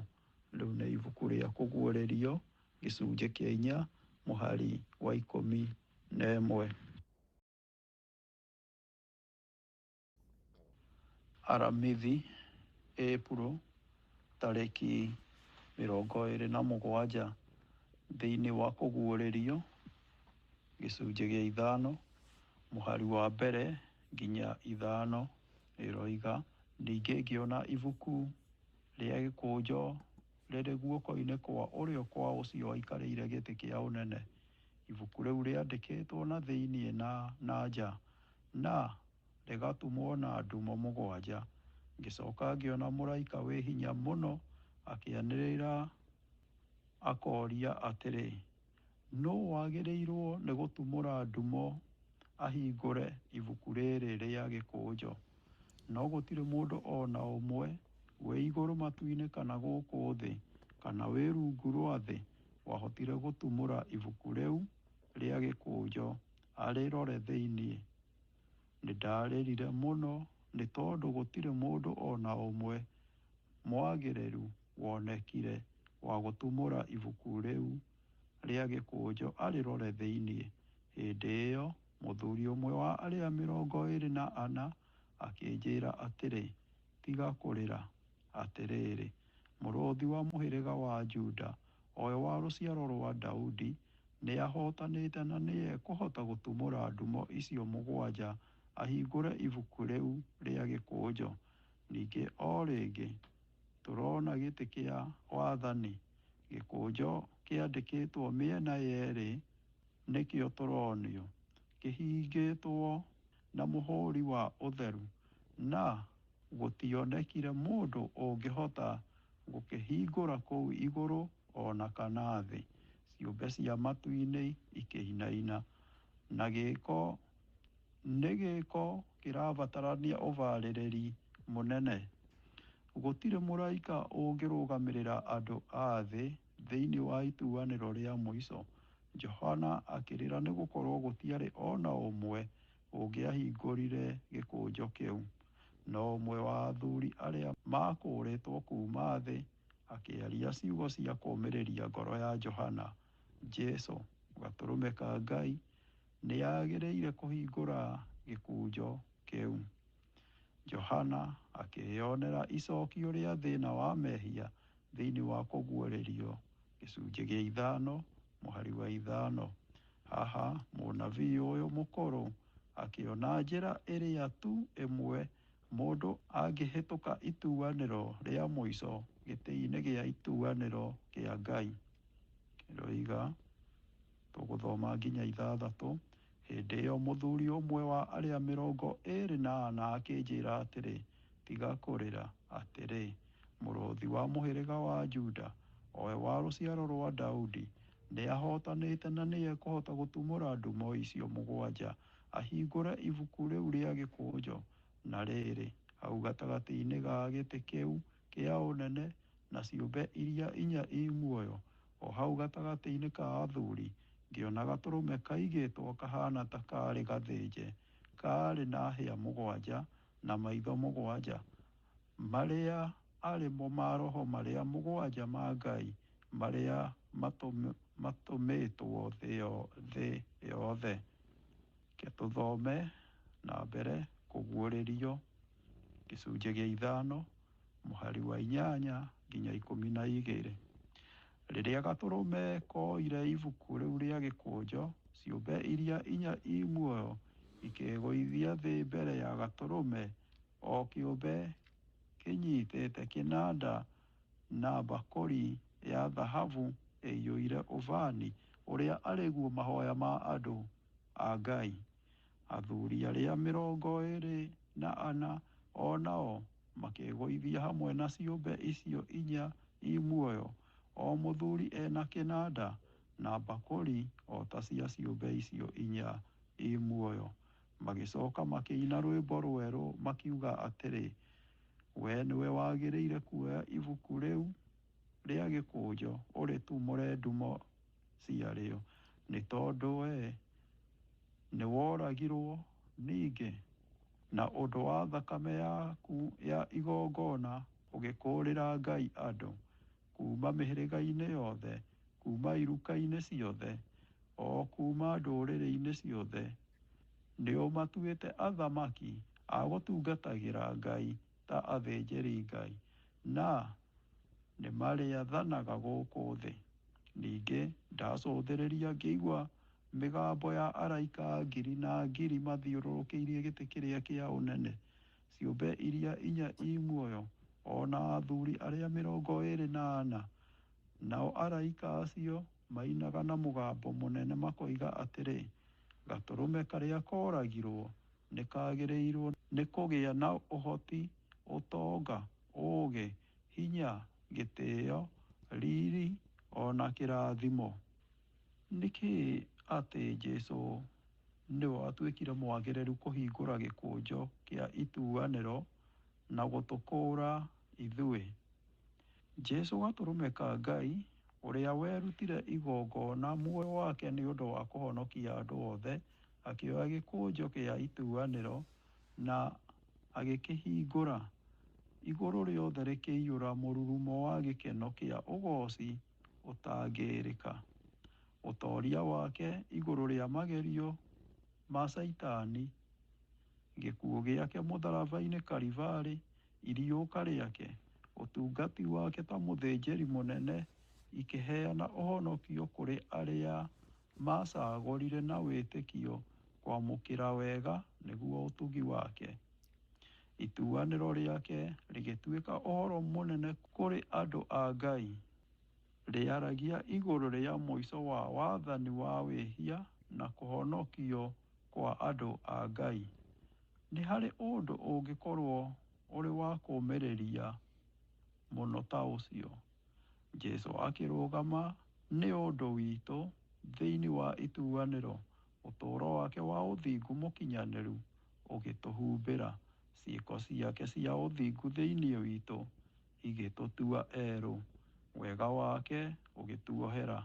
Rĩu nĩ ibuku rĩa kũguũrĩrio gĩcunjĩ kĩa 4 mũhari wa 11. Aramithi, Ĩpuro tarĩki 27 thĩinĩ wa kũguũrĩrio gĩcunjĩ gĩa 5 mũhari wa mbere nginya 5 ĩroiga, ningĩ ngĩona ibuku rĩa gĩkũnjo rĩrĩ guoko-inĩ kwa ũrĩo kwa ũcio waikarĩire gĩtĩ kĩa ũnene. Ibuku rĩu rĩandĩkĩtwo na thĩinĩ na nja, na rĩgatumwo na ndumo 7. Ngĩcoka ngĩona mũraika wĩ hinya mũno akĩanĩrĩra akoria atĩrĩ, nũ wagĩrĩirwo nĩ gũtumũra ndumo ahingũre ibuku rĩrĩ rĩa gĩkũnjo? No gũtirĩ mũndũ ona ũmwe wĩ igũrũ matu-inĩ kana gũkũ thĩ kana wĩ rungu rwa thĩ wahotire gũtumũra ibuku rĩu rĩa gĩkũnjo arĩrore thĩinĩ. Nĩndarĩrire mũno nĩ tondũ gũtirĩ mũndũ ona ũmwe mwagĩrĩru wonekire wa gũtumũra ibuku rĩu rĩa gĩkũnjo arĩrore thĩinĩ. Hĩndĩ ĩyo mũthuri ũmwe wa arĩa 24 akĩnjĩra atĩrĩ, tiga kũrĩra, atĩrĩrĩ, mũrũũthi wa mũhĩrĩga wa Juda, o we wa rũciaro rwa Daudi, nĩ ahotanĩte na nĩ ekũhota gũtumũra ndumo icio 7 ahingũre ibuku rĩu rĩa gĩkũnjo. Ningĩ o rĩngĩ tũrona gĩtĩ kĩa wathani, gĩkũnjo kĩandĩkĩtwo mĩena yerĩ, nĩkĩo tũronio kĩhingĩtwo na mũhũri wa ũtheru, na gũtionekire mũndũ ũngĩhota gũkĩhingũra kũu igũrũ ona kana thĩ. Ciũmbe cia matu-inĩ ikĩinaina, na gĩko nĩ gĩko kĩrabatarania ũbarĩrĩri mũnene. Gũtirĩ mũraika ũngĩrũgamĩrĩra andũ a thĩ thĩinĩ wa ituanĩro rĩa mũico. Johana akĩrĩra nĩ gũkorwo gũtiarĩ ona ũmwe ũngĩahingũrire gĩkũnjo kĩu. No ũmwe wa athuri arĩa makũũrĩtwo kuuma thĩ akĩaria ciugo cia kũũmĩrĩria ngoro ya Johana. Jesũ, gatũrũme ka Ngai, nĩ agĩrĩire kũhingũra gĩkũnjo kĩu. Johana akĩyonera icokio rĩa thĩna wa mehia thĩinĩ wa kũguũrĩrio gĩcunjĩ gĩa 5 mũhari wa 5. Haha mũnabii ũyũ mũkũrũ akĩona njĩra ĩrĩa tu ĩmwe mũndũ angĩhĩtũka ituanĩro rĩa mũico gĩtĩ-inĩ gĩa ituanĩro kĩa Ngai. Kĩroiga, tũgũthoma nginya 6. Hĩndĩ ĩyo mũthuri ũmwe wa arĩa 24 akĩnjĩra atĩrĩ, tiga kũrĩra, atĩrĩ, mũrũũthi wa mũhĩrĩga wa Juda, o we wa rũciaro rwa Daudi, nĩ ahotanĩte na nĩ ekũhota gũtumũra ndumo icio 7 ahingũre ibuku rĩu rĩa gĩkũnjo. Na rĩrĩ, hau gatagatĩ-inĩ ga gĩtĩ kĩu kĩa ũnene na ciũmbe iria 4 i muoyo, o hau gatagatĩ-inĩ ka athuri, ngĩona gatũrũme kaigĩtwo kahana ta karĩ gathĩnje, karĩ na hĩa 7 na maitho 7, marĩa arĩmo ma roho marĩa 7 ma Ngai, marĩa matũmĩtwo thĩ yothe. Ke tũthome na mbere kũguũrĩrio gĩcunjĩ gĩa 5 mũhari wa 8 nginya 12. Rĩrĩa gatũrũme koire ibuku rĩu rĩa gĩkũnjo, ciũmbe iria 4 i muoyo ikĩĩgũithia thĩ mbere ya gatũrũme, o kĩũmbe kĩnyitĩte kĩnanda na mbakũri ya thahabu ĩiyũire ũbani ũrĩa arĩguo mahoya ma andũ a Ngai. Athuri arĩa 24 onao makĩgũithia hamwe na ciũmbe icio inya i muoyo, o mũthuri ena kĩnanda na mbakũri o ta cia ciũmbe icio inya i muoyo. Magĩcoka makĩina rwĩmbo rwerũ makiuga atĩrĩ, we nĩwe wagĩrĩire kuoya ibuku rĩu rĩa gĩkũnjo ũrĩtumũre ndumo ciarĩo, nĩ tondũ we nĩ woragirwo ningĩ na ũndũ wa thakame yaku ya igongona ũgĩkũũrĩra Ngai andũ kuuma mĩhĩrĩga-inĩ yothe, kuuma iruka-inĩ ciothe, o kuuma ndũrĩrĩ-inĩ ciothe. Nĩ ũmatuĩte athamaki a gũtungatagĩra Ngai ta athĩnjĩri Ngai, na nĩ marĩathanaga gũkũ thĩ. Ningĩ ndacũthĩrĩria ngĩigua mĩgambo ya araika ngiri na ngiri mathiũrũrũkĩirie gĩtĩ kĩrĩa kĩa ũnene, ciũmbe iria inya i muoyo, ona athuri arĩa 24. Nao araika acio mainaga na mũgambo mũnene makoiga atĩrĩ, gatũrũme karĩa koragirwo nĩ kagĩrĩirwo nĩ kũgĩa na ũhoti, ũtonga, ũũgĩ, hinya, gĩtĩo, riri, ona kĩrathimo. Nĩkĩ atĩ Jesũ nĩwe watuĩkire mwagĩrĩru kũhingũra gĩkũnjo kĩa ituanĩro na gũtũkũũra ithuĩ? Jesũ gatũrũme ka Ngai, ũrĩa werutire igongona muoyo wake nĩ ũndũ wa kũhonokia andũ othe, akĩoya gĩkũnjo kĩa ituanĩro na agĩkĩhingũra. Igũrũ rĩothe rĩkĩiyũra mũrurumo wa gĩkeno kĩa ũgooci ũtangĩrĩka. Ũtooria wake igũrũ rĩa magerio ma Saitani, gĩkuũ gĩake mũtharaba-inĩ Kalivarĩ, iriũka rĩake, ũtungati wake ta mũthĩnjĩri mũnene, ikĩheana ũhonokio kũrĩ arĩa macagũrire na wĩtĩkio kwamũkĩra wega nĩguo ũtugi wake. Ituanĩro rĩake rĩgĩtuĩka ũhoro mũnene kũrĩ andũ a Ngai, rĩaragia igũrũ rĩa mũico wa wathani wa wĩhia na kũhonokio kwa andũ a Ngai. Nĩ harĩ ũndũ ũngĩkorwo ũrĩ wa kũũmĩrĩria mũno ta ũcio. Jesũ akĩrũgama nĩ ũndũ witũ thĩinĩ wa ituanĩro, ũtũũro wake wa ũthingu mũkinyanĩru ũgĩtũhumbĩra, ciĩko ciake cia ũthingu thĩinĩ witũ igĩtũtua erũ, wega wake ũgĩtuohera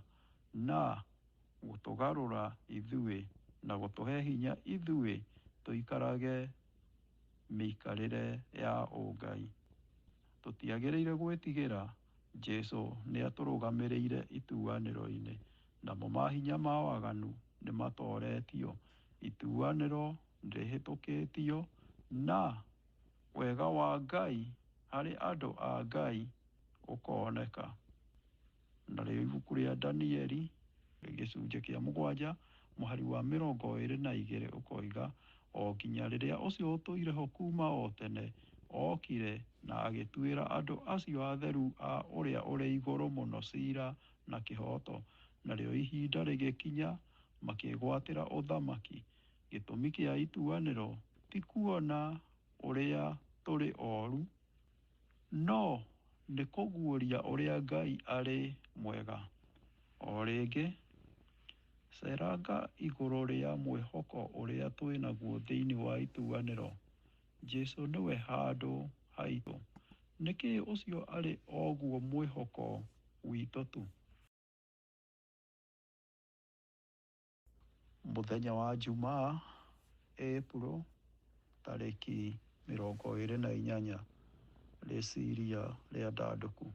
na gũtũgarũra ithuĩ na gũtũhe hinya ithuĩ tũikarage mĩikarĩre ya ũngai. Tũtiagĩrĩire gwĩtigĩra, Jesũ nĩ atũrũgamĩrĩire ituanĩro-inĩ, namo mahinya ma waganu nĩ matooretio, ituanĩro rĩhĩtũkĩtio, na wega wa Ngai harĩ andũ a Ngai ũkoneka. Narĩo ibuku rĩa Danieli gĩcunjĩ kĩa 7 mũhari wa 22 ũkoiga, o nginya rĩrĩa ũcio ũtũire ho kuuma o tene okire na agĩtuĩra andũ acio atheru a ũrĩa ũrĩ igũrũ mũno ciira na kĩhooto, narĩo ihinda rĩgĩkinya makĩĩgwatĩra ũthamaki. Gĩtũmi kĩa ituanĩro ti kuona ũrĩa tũrĩ ooru, no nĩ kũguũria ũrĩa Ngai arĩ mwega. O rĩngĩ, ceranga igũrũ rĩa mwĩhoko ũrĩa twĩnaguo thĩinĩ wa ituanĩro. Jesũ nĩwe handũ haitũ. Nĩkĩ ũcio arĩ oguo mwĩhoko witũ tu? Mũthenya wa Jumaa, Ĩpuro tarĩki 28, rĩciria rĩa ndandũku.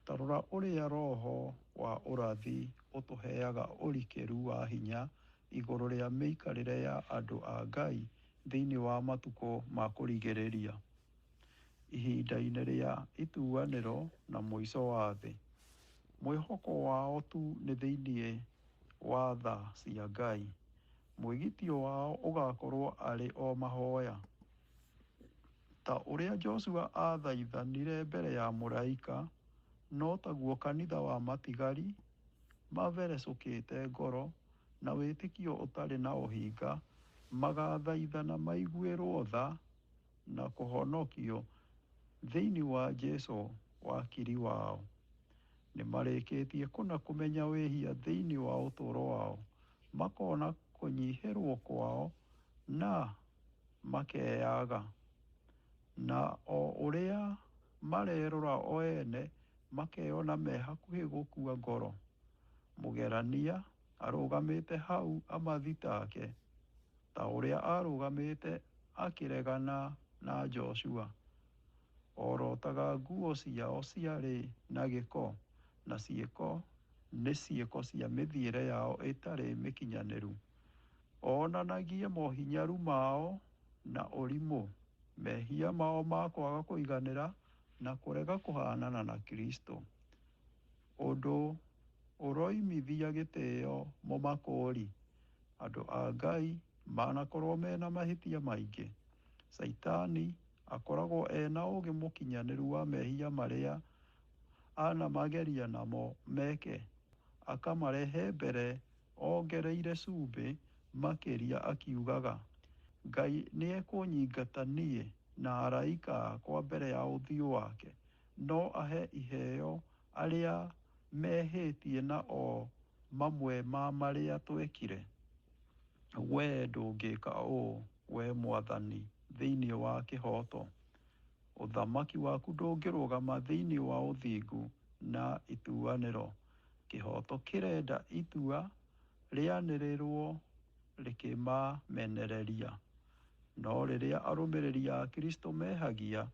Tarora ũrĩa roho wa ũrathi ũtũheaga ũrikĩru wa hinya igũrũ rĩa mĩikarĩre ya andũ a Ngai thĩinĩ wa matukũ ma kũrigĩrĩria, ihinda-inĩ rĩa ituanĩro na mũico wa thĩ. Mwĩhoko wao tu nĩ thĩinĩ wa tha cia Ngai. Mwĩgitio wao ũgakorwo arĩ o mahoya. ta ũrĩa Joshua athaithanire mbere ya mũraika, no taguo kanitha wa matigari maverecũkĩte ngoro na wĩtĩkio ũtarĩ na ũhinga magathaithana maiguĩrwo tha na kũhonokio thĩinĩ wa Jesũ wakiri wao. Nĩ marĩkĩtie kũna kũmenya wĩhia thĩinĩ wa ũtũũro wao, makona kũnyihĩrwo kwao na makeyaga. Na o ũrĩa marerora o ene makeyona me hakuhĩ gũkua ngoro. Mũgerania arũgamĩte hau amathitake ta ũrĩa arũgamĩte akĩregana na Joshua. Orotaga nguo ciao ciarĩ na gĩko, na ciĩko nĩ ciĩko cia mĩthiĩre yao ĩtarĩ mĩkinyanĩru. Onanagie mohinyaru mao na ũrimũ, mehia mao ma kwaga kũiganĩra na kũrega kũhanana na Kristo. Ũndũ ũroimithia gĩtĩo mũmakũri. Andũ a Ngai manakorwo mena mahĩtia maingĩ. Saitani akoragwo ena ũgĩ mũkinyanĩru wa mehia marĩa anamageria namo meke, akamarehe mbere ongereire cumbĩ makĩria akiugaga, Ngai nĩ ekũnyingata niĩ na araika akwa mbere ya ũthiũ wake, no ahe iheo arĩa mehĩtie na o mamwe ma marĩa twekire. Wee ndũngĩka ũũ, wee Mwathani, thĩinĩ wa kĩhoto. Ũthamaki waku ndũngĩrũgama thĩinĩ wa ũthingu na ituanĩro. Kĩhoto kĩrenda itua rĩanĩrĩrwo rĩkĩmamenereria. No rĩrĩa arũmĩrĩri a Kristo mehagia,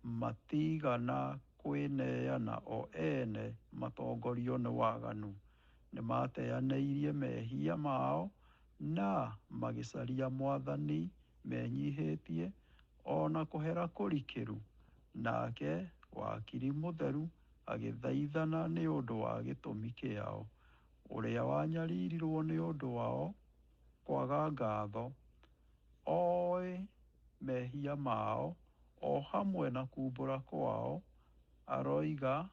matigana kwĩneana o ene matongorio nĩ waganu. Nĩ mateanĩirie mehia mao na magĩcaria Mwathani menyihĩtie ona kũhera kũrikĩru. Nake wakiri mũtheru agĩthaithana nĩ ũndũ wa gĩtũmi kĩao. Ũrĩa wanyaririrwo nĩ ũndũ wao kwaga ngatho, oĩ mehia mao o hamwe na kumbũra kwao, aroiga,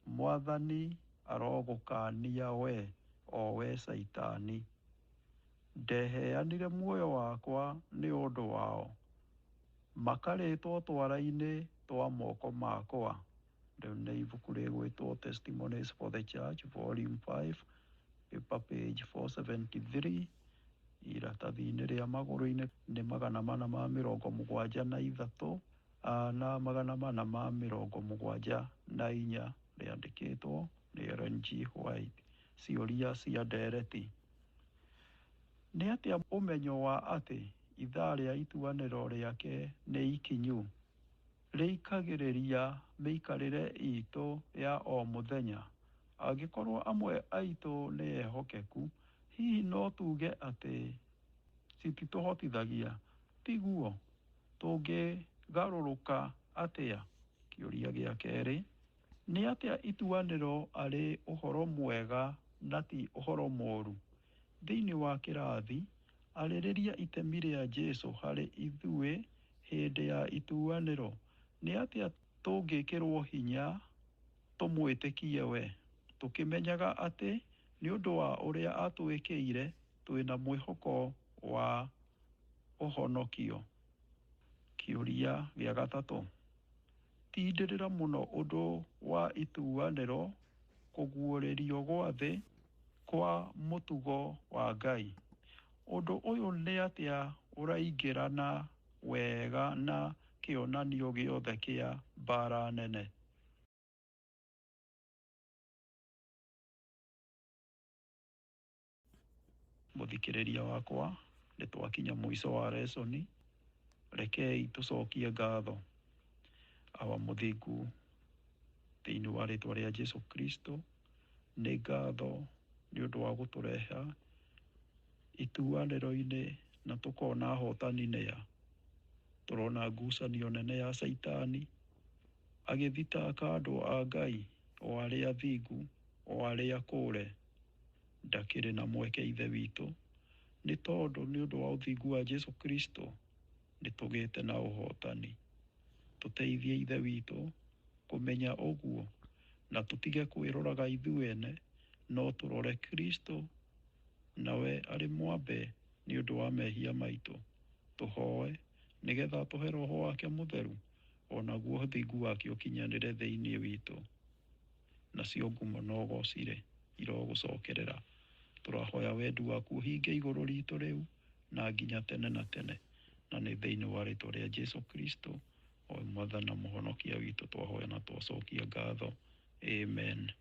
Mwathani arogũkania we, o we Saitani. Ndeheanire muoyo wakwa nĩ ũndũ wao, makarĩtwo twara-inĩ twa moko makwa. Rĩu nĩ ibuku rĩgwĩtwo Testimonies for the Church, Volume 5, paper page 473. Iratathi-inĩ rĩa magũrũ-inĩ nĩ 473 na 474 rĩandĩkĩtwo nĩ Ellen G. White. Ciũria cia ndereti. Nĩ atĩa ũmenyo wa atĩ ithaa rĩa ituanĩro rĩake nĩ ikinyu, rĩikagĩrĩria mĩikarĩre itũ ya o mũthenya? Angĩkorwo amwe aitũ nĩ ehokeku, hihi no tuge atĩ cititũhotithagia? Tiguo, tũngĩgarũrũka atĩa? Kĩũria gĩa kerĩ, nĩ atĩa ituanĩro arĩ ũhoro mwega na ti ũhoro mũũru? Thĩinĩ wa kĩrathi, arĩrĩria itemi rĩa Jesũ harĩ ithuĩ hĩndĩ ya ituanĩro. Nĩ atĩa tũngĩkĩrwo hinya tũmwĩtĩkie we, tũkĩmenyaga atĩ nĩ ũndũ wa ũrĩa atwĩkĩire twĩna mwĩhoko wa ũhonokio. Kĩũria gĩa gatatũ, tindĩrĩra mũno ũndũ wa ituanĩro kũguũrĩrio gwa thĩ kwa mũtugo wa Ngai. Ũndũ ũyũ nĩ atĩa ũraingĩrana wega na kĩonanio gĩothe kĩa mbara nene? Mũthikĩrĩria wakwa, nĩ twakinya mũico wa lesson. Rekei tũcokie ngatho. Awa mũthingu, thĩinĩ wa rĩtwa rĩa Jesũ Kristo, nĩ ngatho nĩ ũndũ wa gũtũreha ituanĩro-inĩ na tũkona hotani nĩ ya. Tũrona ngucanio nene ya Saitani agĩthitaka andũ a Ngai, o arĩa athingu, o arĩa kũũre. Ndakĩrĩ na mweke ithe witũ, nĩ tondũ nĩ ũndũ wa ũthingu wa Jesũ Kristo nĩ tũgĩte na ũhotani. tũteithie ithe witũ kũmenya ũguo, na tũtige kwĩroraga ithuene, no tũrore Kristo, nawe arĩ mwambe nĩ ũndũ wa mehia maitũ. Tũhoe nĩgetha tũhe Roho wake mũtheru, onaguo ũthingu wake ũkinyanĩre thĩinĩ witũ, nacio ngumo na ũgocire irogũcokerera. Tũrahoya wendi waku ũhinge igũrũ ritũ rĩu na nginya tene na tene, na nĩ thĩinĩ wa rĩtwa rĩa Jesu Kristo, o mwathani na mũhonokia witũ, twahoya na twacokia ngatho. Amen.